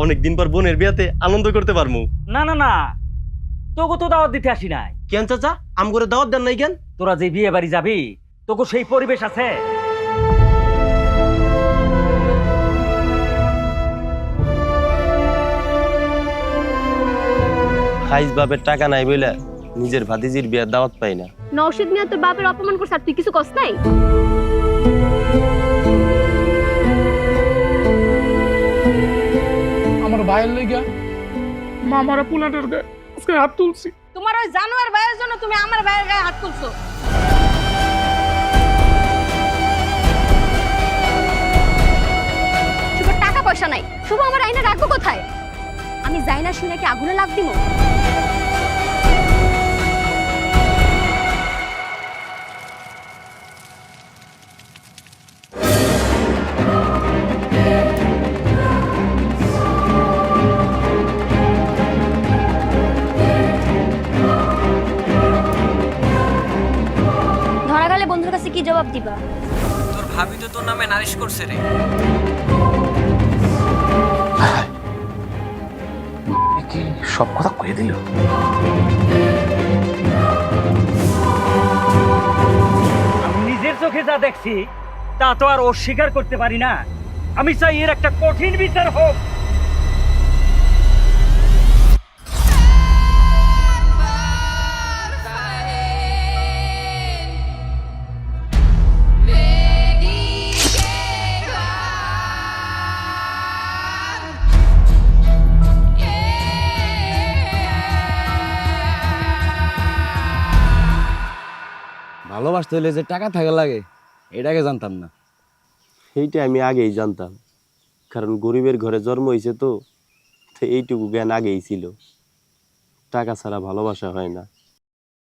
অনেকদিন পর বোনের বিয়াতে আনন্দ করতে পারমু। না না না, তোকে তো দাওয়াত দিতে আসি নাই। কেন চাচা আম করে দাওয়াত দেন নাই কেন? তোরা যে বিয়ে বাড়ি যাবি, তোকে সেই পরিবেশ আছে? খাইজ বাপের টাকা নাই বইলা নিজের ভাতিজির বিয়ার দাওয়াত পাই না। নওশিদ মিয়া তোর বাপের অপমান করছ আর তুই কিছু কস নাই? আমার ভাইয়ের লেগা মামারা পুলাটের গায়ে আজকে হাত তুলছি। তোমার ওই জানোয়ার ভাইয়ের জন্য তুমি আমার ভাইয়ের গায়ে হাত তুলছো। শুভ টাকা পয়সা নাই, শুভ আমার আয়না রাখবো কোথায়? আমি যাই না শুনে কি আগুনে লাগ দিব? ধরা গেলে বন্ধুর কাছে কি জবাব দিবা? তোর ভাবি তো তোর নামে নালিশ করছে রে। কি সব কথা কয়ে দিল? আমি নিজের চোখে যা দেখছি তা তো আর অস্বীকার করতে পারি না। আমি চাই এর একটা কঠিন বিচার হোক। ভালোবাসতে হলে যে টাকা থাকা লাগে এটাকে জানতাম না। এইটা আমি আগেই জানতাম, কারণ গরিবের ঘরে জন্ম হয়েছে তো এইটুকু জ্ঞান আগেই ছিল। টাকা ছাড়া ভালোবাসা হয় না।